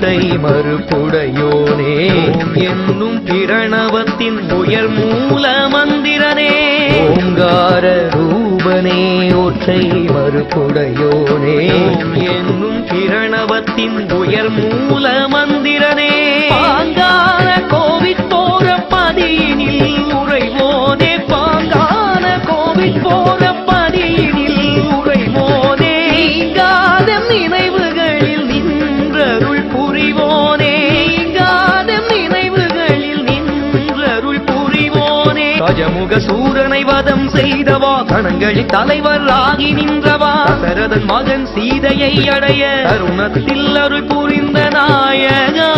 ஒற்றை மறுப்புடையோனே என்னும் பிரணவத்தின் உயர் மூல மந்திரனே ஓங்கார ரூபனே ஒற்றை மறுப்புடையோனே என்னும் பிரணவத்தின் உயர் மூல மந்திரனே பாங்கான கோவிற்போர பதியினில் உறைவோனே பாங்கான கோவிற்போர பதியினில் உறைவோனே நீங்காத நினைவுகளில் நின்றருள் புரிவோனே நீங்காத நினைவுகளில் நின்றருள் புரிவோனே கஜமுக சூரனை வதம் செய்தவா கணங்களின் தலைவர் ஆகி நின்றவா தசரதன் மகன் சீதையை அடைய தருணத்தில் அருள் புரிந்த நாயகா